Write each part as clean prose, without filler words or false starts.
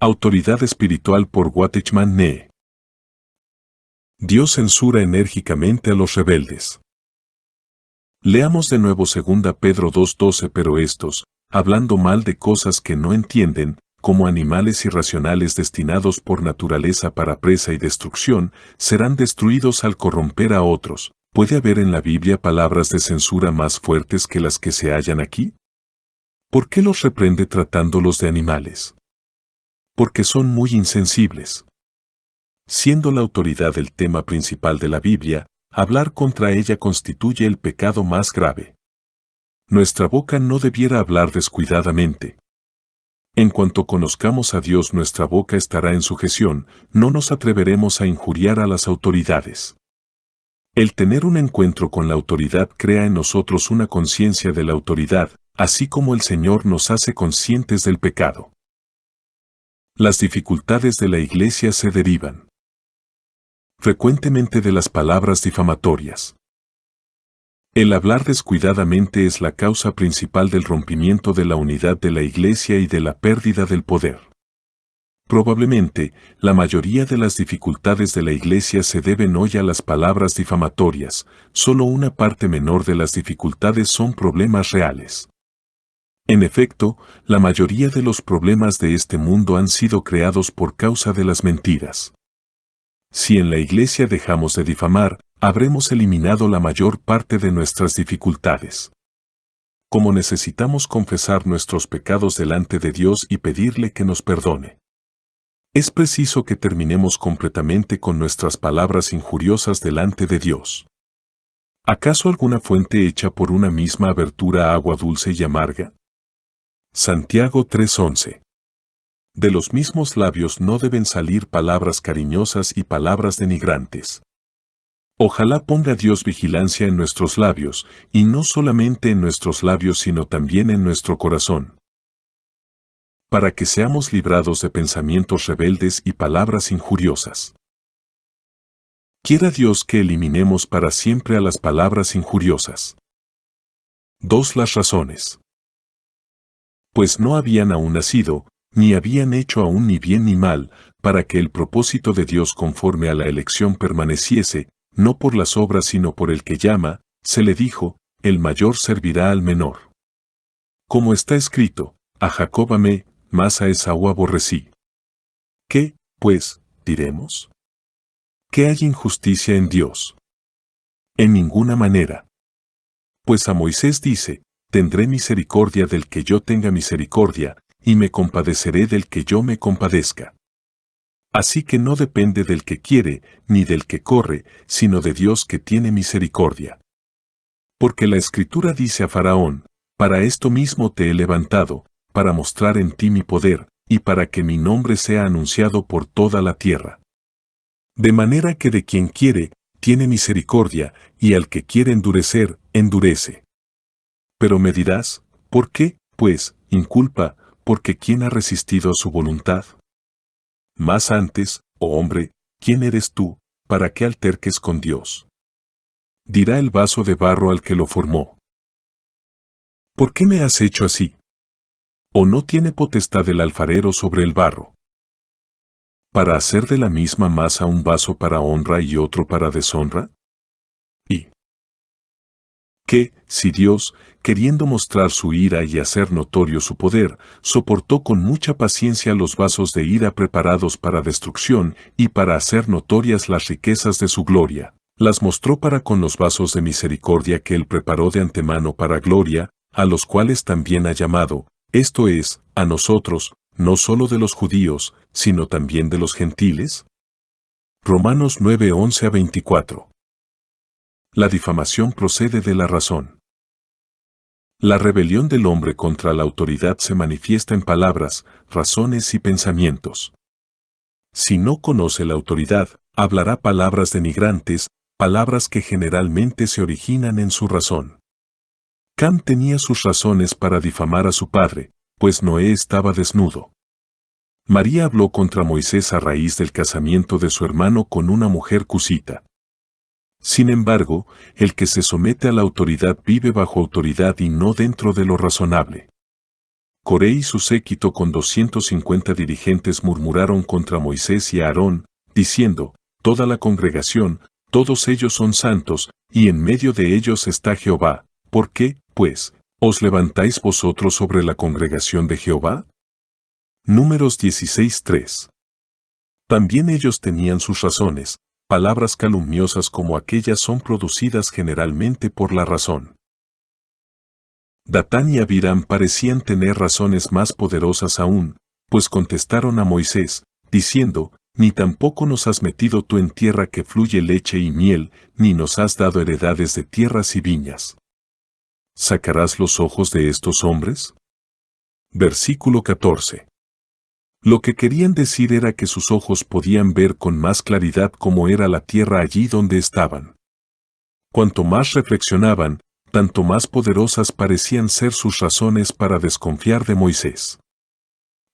Autoridad espiritual por Watchman Nee. Dios censura enérgicamente a los rebeldes. Leamos de nuevo 2 Pedro 2:12. Pero estos, hablando mal de cosas que no entienden, como animales irracionales destinados por naturaleza para presa y destrucción, serán destruidos al corromper a otros. ¿Puede haber en la Biblia palabras de censura más fuertes que las que se hallan aquí? ¿Por qué los reprende tratándolos de animales? Porque son muy insensibles. Siendo la autoridad el tema principal de la Biblia, hablar contra ella constituye el pecado más grave. Nuestra boca no debiera hablar descuidadamente. En cuanto conozcamos a Dios, nuestra boca estará en sujeción, no nos atreveremos a injuriar a las autoridades. El tener un encuentro con la autoridad crea en nosotros una conciencia de la autoridad, así como el Señor nos hace conscientes del pecado. Las dificultades de la Iglesia se derivan frecuentemente de las palabras difamatorias. El hablar descuidadamente es la causa principal del rompimiento de la unidad de la Iglesia y de la pérdida del poder. Probablemente, la mayoría de las dificultades de la Iglesia se deben hoy a las palabras difamatorias, solo una parte menor de las dificultades son problemas reales. En efecto, la mayoría de los problemas de este mundo han sido creados por causa de las mentiras. Si en la Iglesia dejamos de difamar, habremos eliminado la mayor parte de nuestras dificultades. Como necesitamos confesar nuestros pecados delante de Dios y pedirle que nos perdone. Es preciso que terminemos completamente con nuestras palabras injuriosas delante de Dios. ¿Acaso alguna fuente hecha por una misma abertura agua dulce y amarga? Santiago 3:11. De los mismos labios no deben salir palabras cariñosas y palabras denigrantes. Ojalá ponga Dios vigilancia en nuestros labios, y no solamente en nuestros labios sino también en nuestro corazón, para que seamos librados de pensamientos rebeldes y palabras injuriosas. Quiera Dios que eliminemos para siempre a las palabras injuriosas. 2. Las razones. Pues no habían aún nacido, ni habían hecho aún ni bien ni mal, para que el propósito de Dios conforme a la elección permaneciese, no por las obras sino por el que llama, se le dijo, el mayor servirá al menor. Como está escrito, a Jacob amé, mas a Esaú aborrecí. ¿Qué, pues, diremos? ¿Qué hay injusticia en Dios? En ninguna manera. Pues a Moisés dice, tendré misericordia del que yo tenga misericordia, y me compadeceré del que yo me compadezca. Así que no depende del que quiere, ni del que corre, sino de Dios que tiene misericordia. Porque la Escritura dice a Faraón, para esto mismo te he levantado, para mostrar en ti mi poder, y para que mi nombre sea anunciado por toda la tierra. De manera que de quien quiere, tiene misericordia, y al que quiere endurecer, endurece. Pero me dirás, ¿por qué, pues, inculpa, porque ¿quién ha resistido a su voluntad? Más antes, oh hombre, ¿quién eres tú, para que alterques con Dios? Dirá el vaso de barro al que lo formó. ¿Por qué me has hecho así? ¿O no tiene potestad el alfarero sobre el barro? ¿Para hacer de la misma masa un vaso para honra y otro para deshonra? ¿Y que, si Dios, queriendo mostrar su ira y hacer notorio su poder, soportó con mucha paciencia los vasos de ira preparados para destrucción y para hacer notorias las riquezas de su gloria, las mostró para con los vasos de misericordia que él preparó de antemano para gloria, a los cuales también ha llamado, esto es, a nosotros, no solo de los judíos, sino también de los gentiles? Romanos 9:11-24. La difamación procede de la razón. La rebelión del hombre contra la autoridad se manifiesta en palabras, razones y pensamientos. Si no conoce la autoridad, hablará palabras denigrantes, palabras que generalmente se originan en su razón. Cam tenía sus razones para difamar a su padre, pues Noé estaba desnudo. María habló contra Moisés a raíz del casamiento de su hermano con una mujer cusita. Sin embargo, el que se somete a la autoridad vive bajo autoridad y no dentro de lo razonable. Coré y su séquito con 250 dirigentes murmuraron contra Moisés y Aarón, diciendo, toda la congregación, todos ellos son santos, y en medio de ellos está Jehová. ¿Por qué, pues, os levantáis vosotros sobre la congregación de Jehová? Números 16:3. También ellos tenían sus razones, palabras calumniosas como aquellas son producidas generalmente por la razón. Datán y Abiram parecían tener razones más poderosas aún, pues contestaron a Moisés, diciendo, ni tampoco nos has metido tú en tierra que fluye leche y miel, ni nos has dado heredades de tierras y viñas. ¿Sacarás los ojos de estos hombres? Versículo 14. Lo que querían decir era que sus ojos podían ver con más claridad cómo era la tierra allí donde estaban. Cuanto más reflexionaban, tanto más poderosas parecían ser sus razones para desconfiar de Moisés.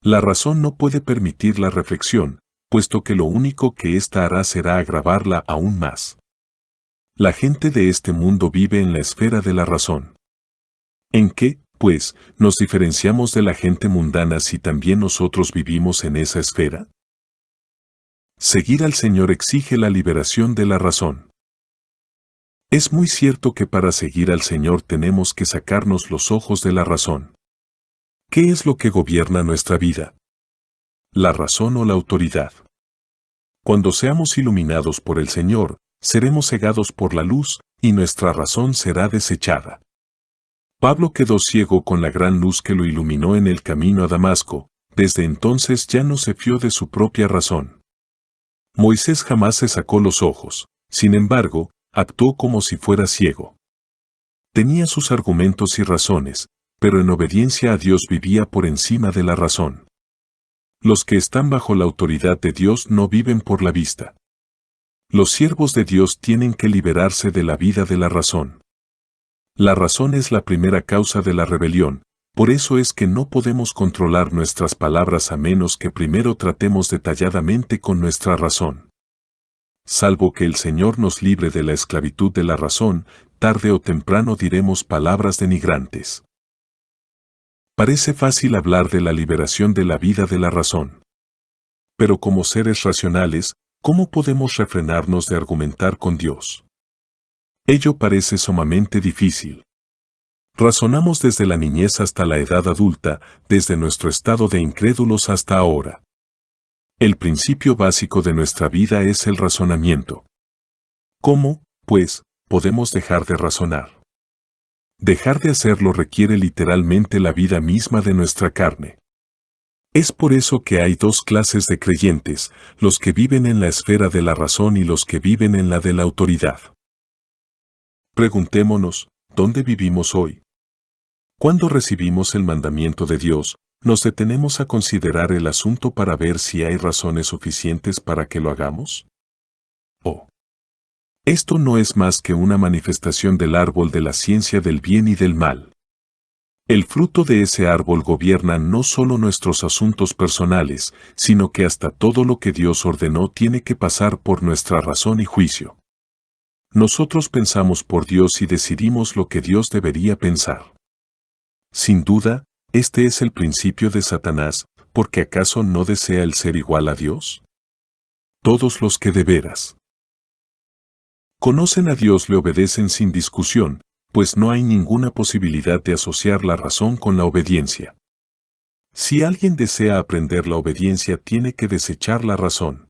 La razón no puede permitir la reflexión, puesto que lo único que ésta hará será agravarla aún más. La gente de este mundo vive en la esfera de la razón. ¿En qué, pues, nos diferenciamos de la gente mundana si también nosotros vivimos en esa esfera? Seguir al Señor exige la liberación de la razón. Es muy cierto que para seguir al Señor tenemos que sacarnos los ojos de la razón. ¿Qué es lo que gobierna nuestra vida? ¿La razón o la autoridad? Cuando seamos iluminados por el Señor, seremos cegados por la luz, y nuestra razón será desechada. Pablo quedó ciego con la gran luz que lo iluminó en el camino a Damasco, desde entonces ya no se fió de su propia razón. Moisés jamás se sacó los ojos, sin embargo, actuó como si fuera ciego. Tenía sus argumentos y razones, pero en obediencia a Dios vivía por encima de la razón. Los que están bajo la autoridad de Dios no viven por la vista. Los siervos de Dios tienen que liberarse de la vida de la razón. La razón es la primera causa de la rebelión, por eso es que no podemos controlar nuestras palabras a menos que primero tratemos detalladamente con nuestra razón. Salvo que el Señor nos libre de la esclavitud de la razón, tarde o temprano diremos palabras denigrantes. Parece fácil hablar de la liberación de la vida de la razón. Pero como seres racionales, ¿cómo podemos refrenarnos de argumentar con Dios? Ello parece sumamente difícil. Razonamos desde la niñez hasta la edad adulta, desde nuestro estado de incrédulos hasta ahora. El principio básico de nuestra vida es el razonamiento. ¿Cómo, pues, podemos dejar de razonar? Dejar de hacerlo requiere literalmente la vida misma de nuestra carne. Es por eso que hay dos clases de creyentes, los que viven en la esfera de la razón y los que viven en la de la autoridad. Preguntémonos, ¿dónde vivimos hoy? Cuando recibimos el mandamiento de Dios, ¿nos detenemos a considerar el asunto para ver si hay razones suficientes para que lo hagamos? ¿O esto no es más que una manifestación del árbol de la ciencia del bien y del mal? El fruto de ese árbol gobierna no solo nuestros asuntos personales, sino que hasta todo lo que Dios ordenó tiene que pasar por nuestra razón y juicio. Nosotros pensamos por Dios y decidimos lo que Dios debería pensar. Sin duda, este es el principio de Satanás, porque ¿acaso no desea el ser igual a Dios? Todos los que de veras conocen a Dios le obedecen sin discusión, pues no hay ninguna posibilidad de asociar la razón con la obediencia. Si alguien desea aprender la obediencia, tiene que desechar la razón.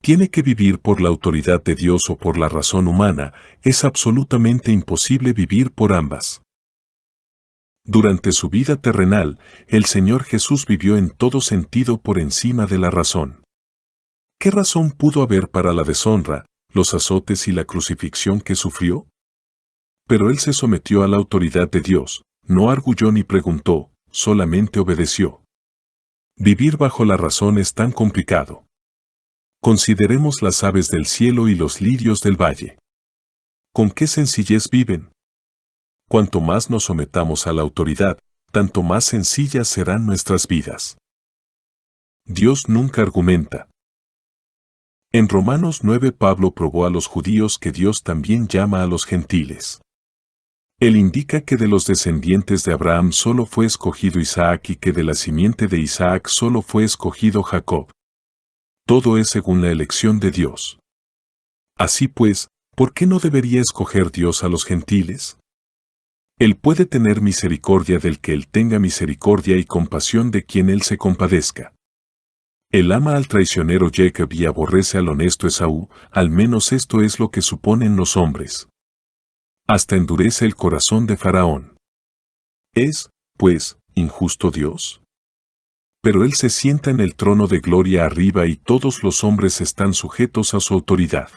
Tiene que vivir por la autoridad de Dios o por la razón humana, es absolutamente imposible vivir por ambas. Durante su vida terrenal, el Señor Jesús vivió en todo sentido por encima de la razón. ¿Qué razón pudo haber para la deshonra, los azotes y la crucifixión que sufrió? Pero Él se sometió a la autoridad de Dios, no arguyó ni preguntó, solamente obedeció. Vivir bajo la razón es tan complicado. Consideremos las aves del cielo y los lirios del valle. ¿Con qué sencillez viven? Cuanto más nos sometamos a la autoridad, tanto más sencillas serán nuestras vidas. Dios nunca argumenta. En Romanos 9 Pablo probó a los judíos que Dios también llama a los gentiles. Él indica que de los descendientes de Abraham solo fue escogido Isaac y que de la simiente de Isaac solo fue escogido Jacob. Todo es según la elección de Dios. Así pues, ¿por qué no debería escoger Dios a los gentiles? Él puede tener misericordia del que Él tenga misericordia y compasión de quien Él se compadezca. Él ama al traicionero Jacob y aborrece al honesto Esaú, al menos esto es lo que suponen los hombres. Hasta endurece el corazón de Faraón. ¿Es, pues, injusto Dios? Pero Él se sienta en el trono de gloria arriba y todos los hombres están sujetos a su autoridad.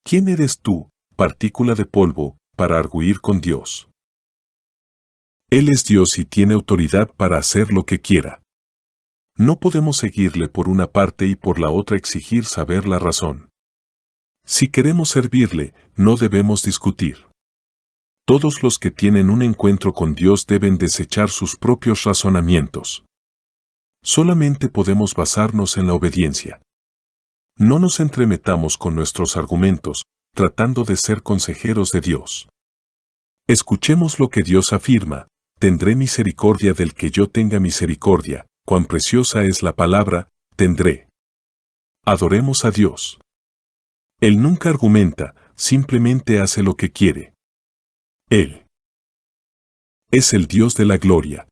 ¿Quién eres tú, partícula de polvo, para arguir con Dios? Él es Dios y tiene autoridad para hacer lo que quiera. No podemos seguirle por una parte y por la otra exigir saber la razón. Si queremos servirle, no debemos discutir. Todos los que tienen un encuentro con Dios deben desechar sus propios razonamientos. Solamente podemos basarnos en la obediencia. No nos entremetamos con nuestros argumentos, tratando de ser consejeros de Dios. Escuchemos lo que Dios afirma: tendré misericordia del que yo tenga misericordia. Cuán preciosa es la palabra, tendré. Adoremos a Dios. Él nunca argumenta, simplemente hace lo que quiere. Él es el Dios de la gloria.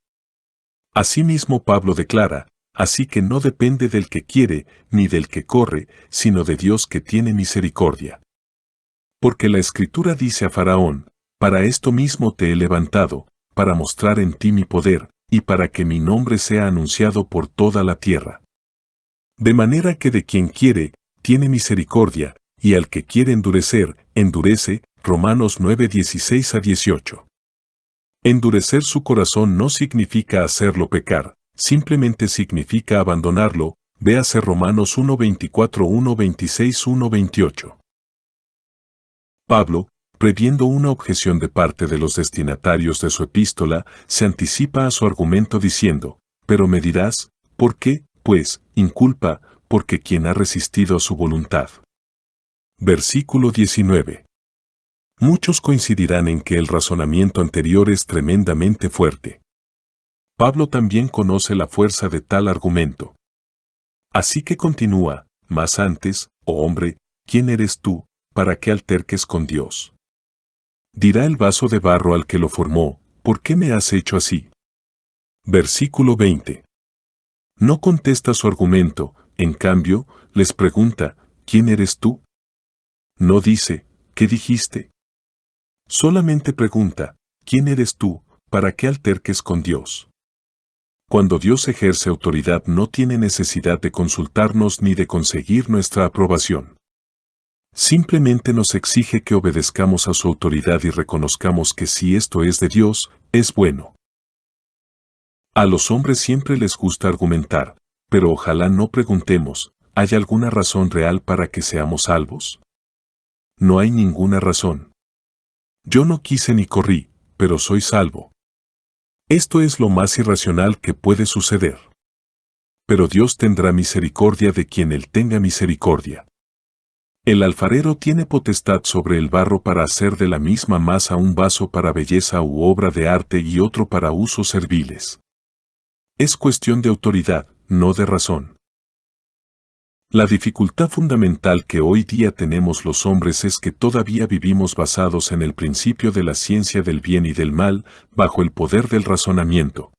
Asimismo Pablo declara: así que no depende del que quiere, ni del que corre, sino de Dios que tiene misericordia. Porque la Escritura dice a Faraón: para esto mismo te he levantado, para mostrar en ti mi poder, y para que mi nombre sea anunciado por toda la tierra. De manera que de quien quiere, tiene misericordia, y al que quiere endurecer, endurece. Romanos 9:16-18. Endurecer su corazón no significa hacerlo pecar, simplemente significa abandonarlo. Véase Romanos 1:24, 1:26, 1:28. Pablo, previendo una objeción de parte de los destinatarios de su epístola, se anticipa a su argumento diciendo: pero me dirás, ¿por qué, pues, inculpa? Porque quien ha resistido a su voluntad. Versículo 19. Muchos coincidirán en que el razonamiento anterior es tremendamente fuerte. Pablo también conoce la fuerza de tal argumento. Así que continúa: mas antes, oh hombre, ¿quién eres tú, para que alterques con Dios? Dirá el vaso de barro al que lo formó: ¿por qué me has hecho así? Versículo 20. No contesta su argumento, en cambio, les pregunta: ¿quién eres tú? No dice: ¿qué dijiste? Solamente pregunta: ¿quién eres tú, para que alterques con Dios? Cuando Dios ejerce autoridad no tiene necesidad de consultarnos ni de conseguir nuestra aprobación. Simplemente nos exige que obedezcamos a su autoridad y reconozcamos que si esto es de Dios, es bueno. A los hombres siempre les gusta argumentar, pero ojalá no preguntemos: ¿hay alguna razón real para que seamos salvos? No hay ninguna razón. Yo no quise ni corrí, pero soy salvo. Esto es lo más irracional que puede suceder. Pero Dios tendrá misericordia de quien Él tenga misericordia. El alfarero tiene potestad sobre el barro para hacer de la misma masa un vaso para belleza u obra de arte y otro para usos serviles. Es cuestión de autoridad, no de razón. La dificultad fundamental que hoy día tenemos los hombres es que todavía vivimos basados en el principio de la ciencia del bien y del mal, bajo el poder del razonamiento.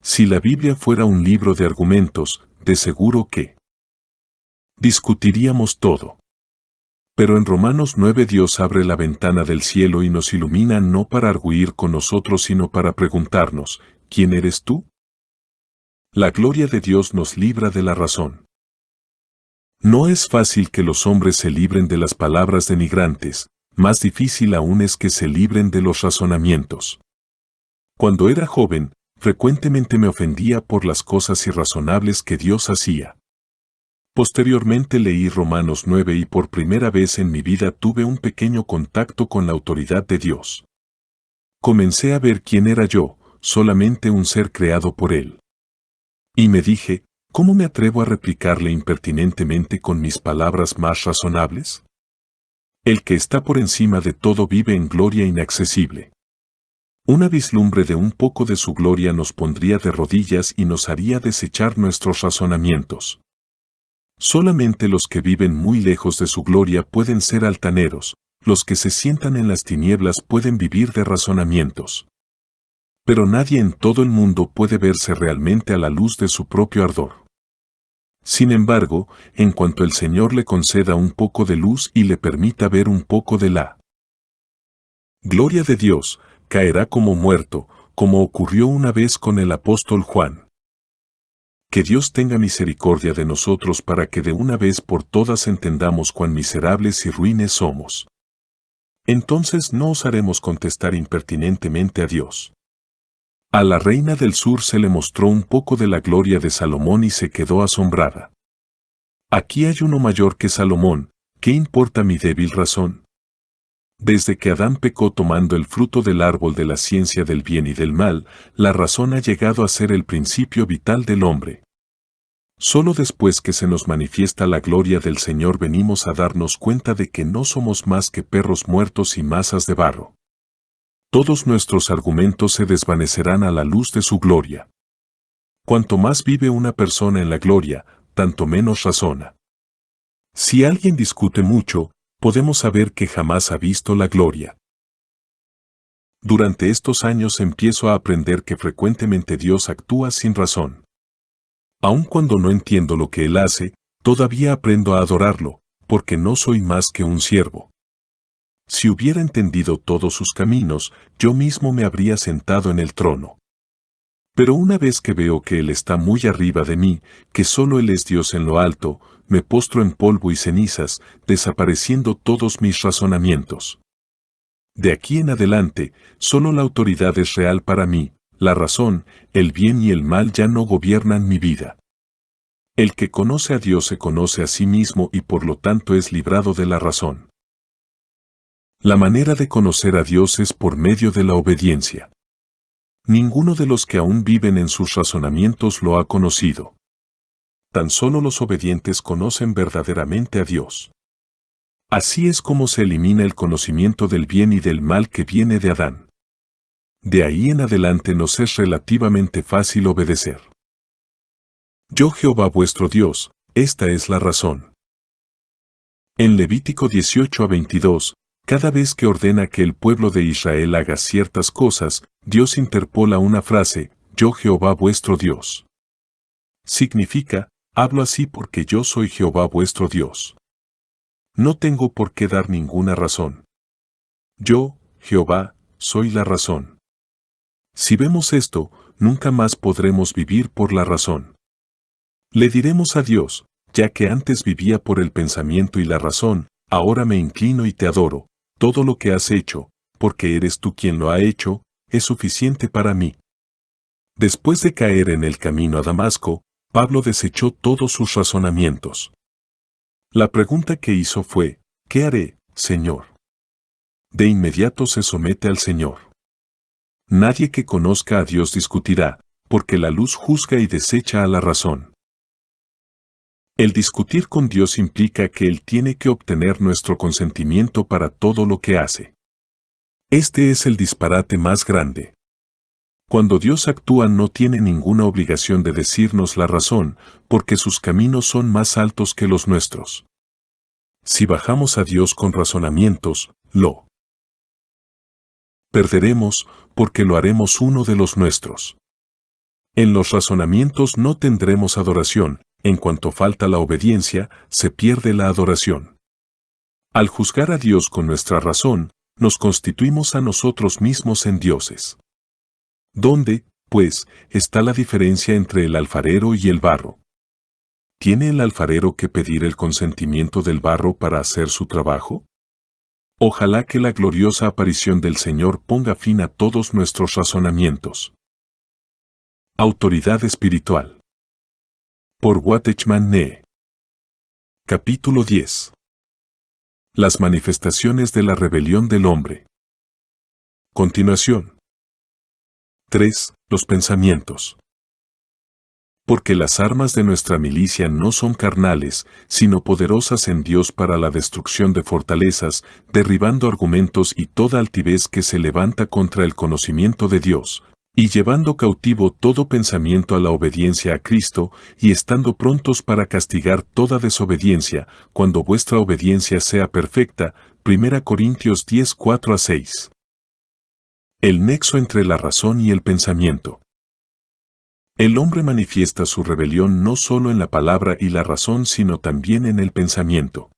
Si la Biblia fuera un libro de argumentos, de seguro que discutiríamos todo. Pero en Romanos 9 Dios abre la ventana del cielo y nos ilumina no para arguir con nosotros sino para preguntarnos: ¿quién eres tú? La gloria de Dios nos libra de la razón. No es fácil que los hombres se libren de las palabras denigrantes, más difícil aún es que se libren de los razonamientos. Cuando era joven, frecuentemente me ofendía por las cosas irrazonables que Dios hacía. Posteriormente leí Romanos 9 y por primera vez en mi vida tuve un pequeño contacto con la autoridad de Dios. Comencé a ver quién era yo, solamente un ser creado por Él. Y me dije: ¿cómo me atrevo a replicarle impertinentemente con mis palabras más razonables? El que está por encima de todo vive en gloria inaccesible. Una vislumbre de un poco de su gloria nos pondría de rodillas y nos haría desechar nuestros razonamientos. Solamente los que viven muy lejos de su gloria pueden ser altaneros, los que se sientan en las tinieblas pueden vivir de razonamientos. Pero nadie en todo el mundo puede verse realmente a la luz de su propio ardor. Sin embargo, en cuanto el Señor le conceda un poco de luz y le permita ver un poco de la gloria de Dios, caerá como muerto, como ocurrió una vez con el apóstol Juan. Que Dios tenga misericordia de nosotros para que de una vez por todas entendamos cuán miserables y ruines somos. Entonces no osaremos contestar impertinentemente a Dios. A la reina del sur se le mostró un poco de la gloria de Salomón y se quedó asombrada. Aquí hay uno mayor que Salomón, ¿qué importa mi débil razón? Desde que Adán pecó tomando el fruto del árbol de la ciencia del bien y del mal, la razón ha llegado a ser el principio vital del hombre. Solo después que se nos manifiesta la gloria del Señor venimos a darnos cuenta de que no somos más que perros muertos y masas de barro. Todos nuestros argumentos se desvanecerán a la luz de su gloria. Cuanto más vive una persona en la gloria, tanto menos razona. Si alguien discute mucho, podemos saber que jamás ha visto la gloria. Durante estos años empiezo a aprender que frecuentemente Dios actúa sin razón. Aun cuando no entiendo lo que Él hace, todavía aprendo a adorarlo, porque no soy más que un siervo. Si hubiera entendido todos sus caminos, yo mismo me habría sentado en el trono. Pero una vez que veo que Él está muy arriba de mí, que solo Él es Dios en lo alto, me postro en polvo y cenizas, desapareciendo todos mis razonamientos. De aquí en adelante, solo la autoridad es real para mí, la razón, el bien y el mal ya no gobiernan mi vida. El que conoce a Dios se conoce a sí mismo y por lo tanto es librado de la razón. La manera de conocer a Dios es por medio de la obediencia. Ninguno de los que aún viven en sus razonamientos lo ha conocido. Tan solo los obedientes conocen verdaderamente a Dios. Así es como se elimina el conocimiento del bien y del mal que viene de Adán. De ahí en adelante nos es relativamente fácil obedecer. Yo Jehová vuestro Dios, esta es la razón. En Levítico 18-22, cada vez que ordena que el pueblo de Israel haga ciertas cosas, Dios interpola una frase, yo Jehová vuestro Dios. Significa, hablo así porque yo soy Jehová vuestro Dios. No tengo por qué dar ninguna razón. Yo, Jehová, soy la razón. Si vemos esto, nunca más podremos vivir por la razón. Le diremos a Dios, ya que antes vivía por el pensamiento y la razón, ahora me inclino y te adoro. Todo lo que has hecho, porque eres tú quien lo ha hecho, es suficiente para mí. Después de caer en el camino a Damasco, Pablo desechó todos sus razonamientos. La pregunta que hizo fue, ¿qué haré, Señor? De inmediato se somete al Señor. Nadie que conozca a Dios discutirá, porque la luz juzga y desecha a la razón. El discutir con Dios implica que Él tiene que obtener nuestro consentimiento para todo lo que hace. Este es el disparate más grande. Cuando Dios actúa no tiene ninguna obligación de decirnos la razón, porque sus caminos son más altos que los nuestros. Si bajamos a Dios con razonamientos, lo perderemos, porque lo haremos uno de los nuestros. En los razonamientos no tendremos adoración, en cuanto falta la obediencia, se pierde la adoración. Al juzgar a Dios con nuestra razón, nos constituimos a nosotros mismos en dioses. ¿Dónde, pues, está la diferencia entre el alfarero y el barro? ¿Tiene el alfarero que pedir el consentimiento del barro para hacer su trabajo? Ojalá que la gloriosa aparición del Señor ponga fin a todos nuestros razonamientos. Autoridad espiritual. Por Watchman Nee. Capítulo 10. Las manifestaciones de la rebelión del hombre. Continuación. 3. Los pensamientos. Porque las armas de nuestra milicia no son carnales, sino poderosas en Dios para la destrucción de fortalezas, derribando argumentos y toda altivez que se levanta contra el conocimiento de Dios, y llevando cautivo todo pensamiento a la obediencia a Cristo, y estando prontos para castigar toda desobediencia, cuando vuestra obediencia sea perfecta. 1 Corintios 10, 4-6. El nexo entre la razón y el pensamiento. El hombre manifiesta su rebelión no solo en la palabra y la razón, sino también en el pensamiento.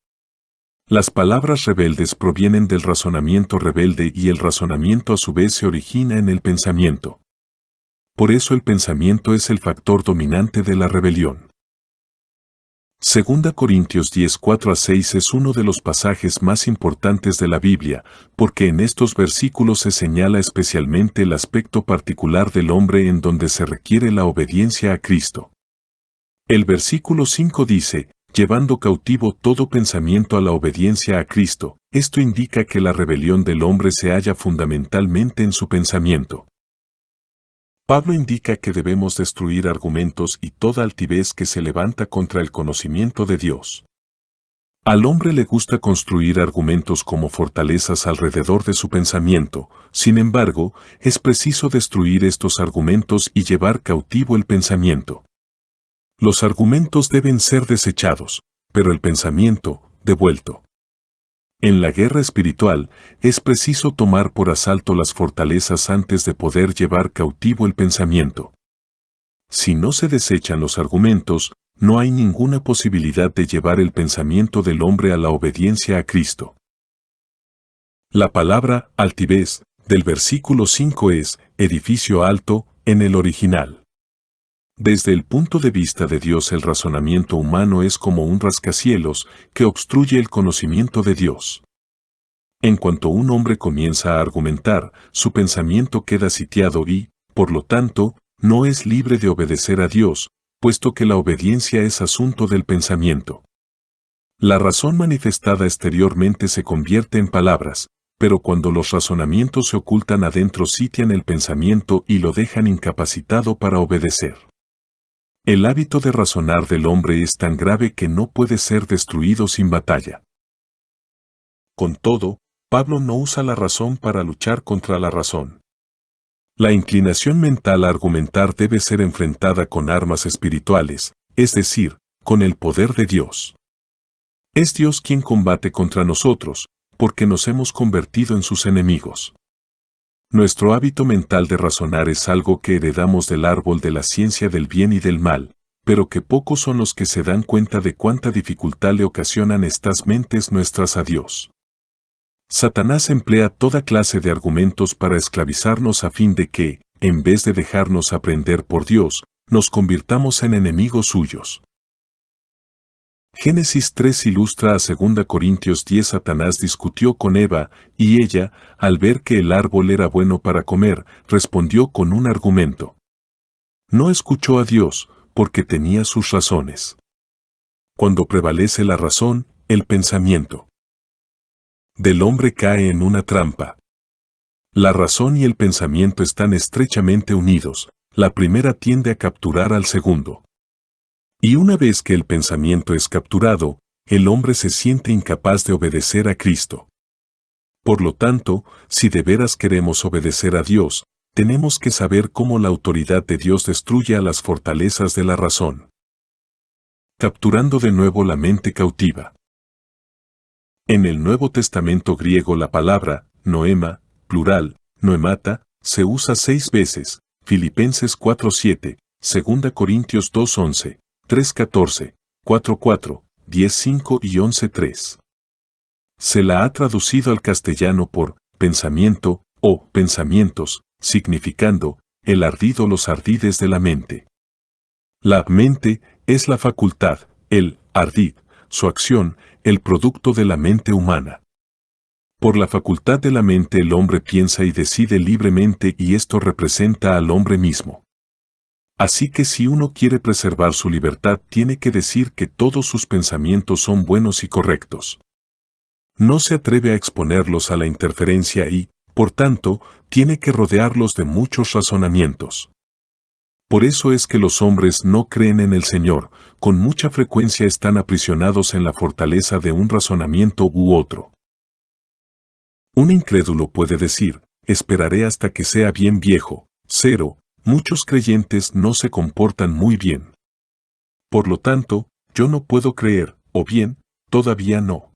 Las palabras rebeldes provienen del razonamiento rebelde y el razonamiento a su vez se origina en el pensamiento. Por eso el pensamiento es el factor dominante de la rebelión. 2 Corintios 10, 4-6 es uno de los pasajes más importantes de la Biblia, porque en estos versículos se señala especialmente el aspecto particular del hombre en donde se requiere la obediencia a Cristo. El versículo 5 dice, llevando cautivo todo pensamiento a la obediencia a Cristo. Esto indica que la rebelión del hombre se halla fundamentalmente en su pensamiento. Pablo indica que debemos destruir argumentos y toda altivez que se levanta contra el conocimiento de Dios. Al hombre le gusta construir argumentos como fortalezas alrededor de su pensamiento, sin embargo, es preciso destruir estos argumentos y llevar cautivo el pensamiento. Los argumentos deben ser desechados, pero el pensamiento, devuelto. En la guerra espiritual, es preciso tomar por asalto las fortalezas antes de poder llevar cautivo el pensamiento. Si no se desechan los argumentos, no hay ninguna posibilidad de llevar el pensamiento del hombre a la obediencia a Cristo. La palabra altivez del versículo 5 es edificio alto en el original. Desde el punto de vista de Dios, el razonamiento humano es como un rascacielos que obstruye el conocimiento de Dios. En cuanto un hombre comienza a argumentar, su pensamiento queda sitiado y, por lo tanto, no es libre de obedecer a Dios, puesto que la obediencia es asunto del pensamiento. La razón manifestada exteriormente se convierte en palabras, pero cuando los razonamientos se ocultan adentro sitian el pensamiento y lo dejan incapacitado para obedecer. El hábito de razonar del hombre es tan grave que no puede ser destruido sin batalla. Con todo, Pablo no usa la razón para luchar contra la razón. La inclinación mental a argumentar debe ser enfrentada con armas espirituales, es decir, con el poder de Dios. Es Dios quien combate contra nosotros, porque nos hemos convertido en sus enemigos. Nuestro hábito mental de razonar es algo que heredamos del árbol de la ciencia del bien y del mal, pero que pocos son los que se dan cuenta de cuánta dificultad le ocasionan estas mentes nuestras a Dios. Satanás emplea toda clase de argumentos para esclavizarnos a fin de que, en vez de dejarnos aprender por Dios, nos convirtamos en enemigos suyos. Génesis 3 ilustra a 2 Corintios 10. Satanás discutió con Eva, y ella, al ver que el árbol era bueno para comer, respondió con un argumento. No escuchó a Dios, porque tenía sus razones. Cuando prevalece la razón, el pensamiento del hombre cae en una trampa. La razón y el pensamiento están estrechamente unidos, la primera tiende a capturar al segundo. Y una vez que el pensamiento es capturado, el hombre se siente incapaz de obedecer a Cristo. Por lo tanto, si de veras queremos obedecer a Dios, tenemos que saber cómo la autoridad de Dios destruye a las fortalezas de la razón. Capturando de nuevo la mente cautiva. En el Nuevo Testamento griego la palabra, noema, plural, noemata, se usa 6 veces, Filipenses 4:7, 2 Corintios 2:11. 3:14, 4:4, 10:5 y 11:3. Se la ha traducido al castellano por pensamiento o pensamientos, significando el ardid o los ardides de la mente. La mente es la facultad, el ardid, su acción, el producto de la mente humana. Por la facultad de la mente el hombre piensa y decide libremente y esto representa al hombre mismo. Así que si uno quiere preservar su libertad tiene que decir que todos sus pensamientos son buenos y correctos. No se atreve a exponerlos a la interferencia y, por tanto, tiene que rodearlos de muchos razonamientos. Por eso es que los hombres no creen en el Señor, con mucha frecuencia están aprisionados en la fortaleza de un razonamiento u otro. Un incrédulo puede decir, esperaré hasta que sea bien viejo. 0. Muchos creyentes no se comportan muy bien. Por lo tanto, yo no puedo creer, o bien, todavía no.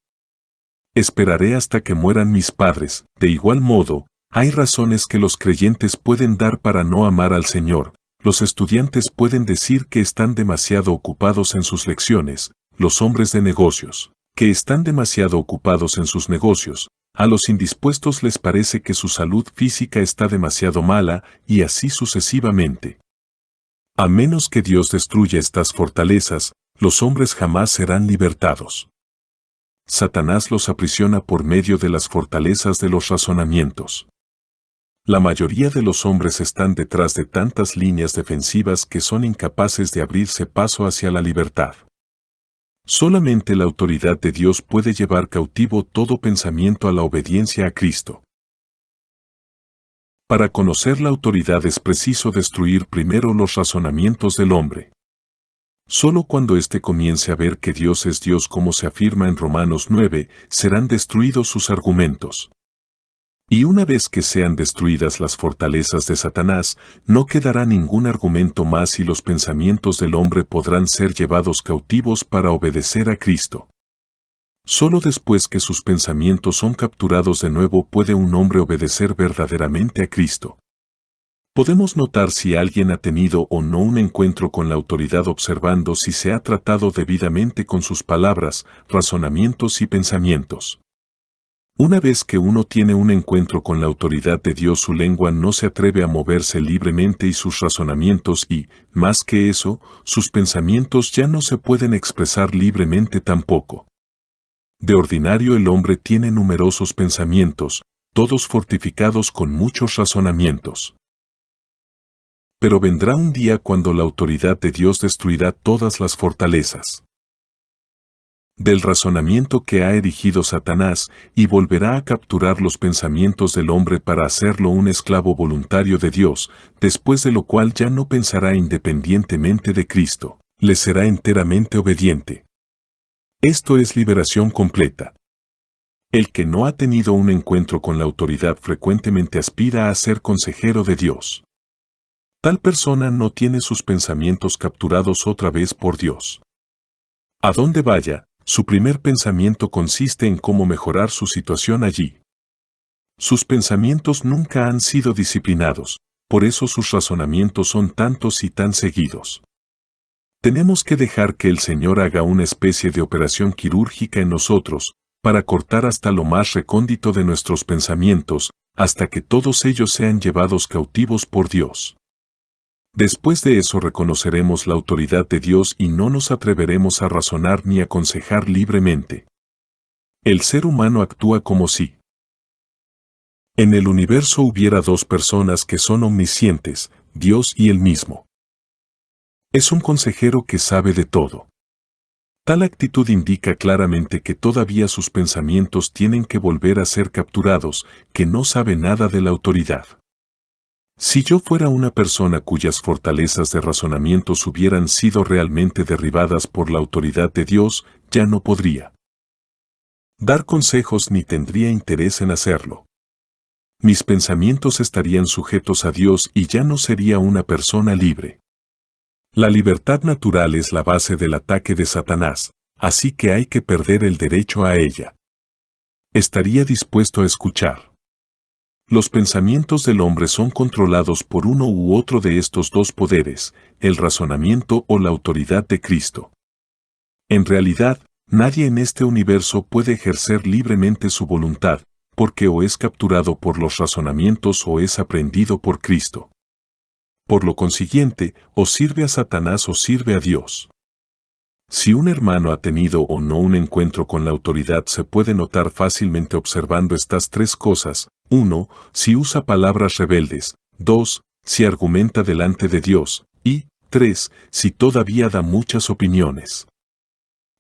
Esperaré hasta que mueran mis padres. De igual modo, hay razones que los creyentes pueden dar para no amar al Señor. Los estudiantes pueden decir que están demasiado ocupados en sus lecciones, los hombres de negocios, que están demasiado ocupados en sus negocios, a los indispuestos les parece que su salud física está demasiado mala, y así sucesivamente. A menos que Dios destruya estas fortalezas, los hombres jamás serán libertados. Satanás los aprisiona por medio de las fortalezas de los razonamientos. La mayoría de los hombres están detrás de tantas líneas defensivas que son incapaces de abrirse paso hacia la libertad. Solamente la autoridad de Dios puede llevar cautivo todo pensamiento a la obediencia a Cristo. Para conocer la autoridad es preciso destruir primero los razonamientos del hombre. Solo cuando éste comience a ver que Dios es Dios como se afirma en Romanos 9, serán destruidos sus argumentos. Y una vez que sean destruidas las fortalezas de Satanás, no quedará ningún argumento más y los pensamientos del hombre podrán ser llevados cautivos para obedecer a Cristo. Solo después que sus pensamientos son capturados de nuevo puede un hombre obedecer verdaderamente a Cristo. Podemos notar si alguien ha tenido o no un encuentro con la autoridad observando si se ha tratado debidamente con sus palabras, razonamientos y pensamientos. Una vez que uno tiene un encuentro con la autoridad de Dios, su lengua no se atreve a moverse libremente y sus razonamientos y, más que eso, sus pensamientos ya no se pueden expresar libremente tampoco. De ordinario el hombre tiene numerosos pensamientos, todos fortificados con muchos razonamientos. Pero vendrá un día cuando la autoridad de Dios destruirá todas las fortalezas del razonamiento que ha erigido Satanás, y volverá a capturar los pensamientos del hombre para hacerlo un esclavo voluntario de Dios, después de lo cual ya no pensará independientemente de Cristo, le será enteramente obediente. Esto es liberación completa. El que no ha tenido un encuentro con la autoridad frecuentemente aspira a ser consejero de Dios. Tal persona no tiene sus pensamientos capturados otra vez por Dios. A donde vaya, su primer pensamiento consiste en cómo mejorar su situación allí. Sus pensamientos nunca han sido disciplinados, por eso sus razonamientos son tantos y tan seguidos. Tenemos que dejar que el Señor haga una especie de operación quirúrgica en nosotros, para cortar hasta lo más recóndito de nuestros pensamientos, hasta que todos ellos sean llevados cautivos por Dios. Después de eso reconoceremos la autoridad de Dios y no nos atreveremos a razonar ni aconsejar libremente. El ser humano actúa como si en el universo hubiera dos personas que son omniscientes, Dios y él mismo. Es un consejero que sabe de todo. Tal actitud indica claramente que todavía sus pensamientos tienen que volver a ser capturados, que no sabe nada de la autoridad. Si yo fuera una persona cuyas fortalezas de razonamientos hubieran sido realmente derribadas por la autoridad de Dios, ya no podría dar consejos ni tendría interés en hacerlo. Mis pensamientos estarían sujetos a Dios y ya no sería una persona libre. La libertad natural es la base del ataque de Satanás, así que hay que perder el derecho a ella. Estaría dispuesto a escuchar. Los pensamientos del hombre son controlados por uno u otro de estos dos poderes, el razonamiento o la autoridad de Cristo. En realidad, nadie en este universo puede ejercer libremente su voluntad, porque o es capturado por los razonamientos o es aprendido por Cristo. Por lo consiguiente, o sirve a Satanás o sirve a Dios. Si un hermano ha tenido o no un encuentro con la autoridad se puede notar fácilmente observando estas tres cosas. 1. Si usa palabras rebeldes. 2. Si argumenta delante de Dios. Y 3. Si todavía da muchas opiniones.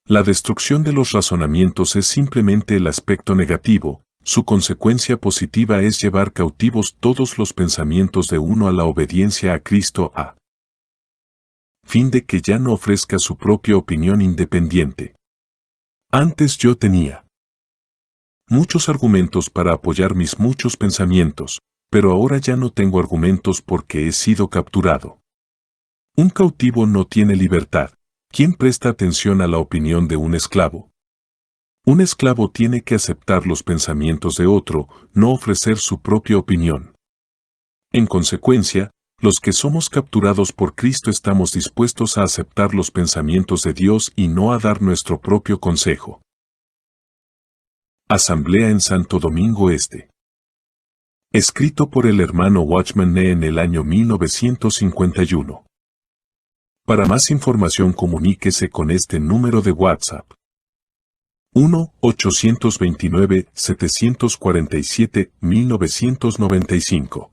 La destrucción de los razonamientos es simplemente el aspecto negativo. Su consecuencia positiva es llevar cautivos todos los pensamientos de uno a la obediencia a Cristo. fin de que ya no ofrezca su propia opinión independiente. Antes yo tenía muchos argumentos para apoyar mis muchos pensamientos, pero ahora ya no tengo argumentos porque he sido capturado. Un cautivo no tiene libertad. ¿Quién presta atención a la opinión de un esclavo? Un esclavo tiene que aceptar los pensamientos de otro, no ofrecer su propia opinión. En consecuencia, los que somos capturados por Cristo estamos dispuestos a aceptar los pensamientos de Dios y no a dar nuestro propio consejo. Asamblea en Santo Domingo Este. Escrito por el hermano Watchman Nee en el año 1951. Para más información comuníquese con este número de WhatsApp. 1-829-747-1995.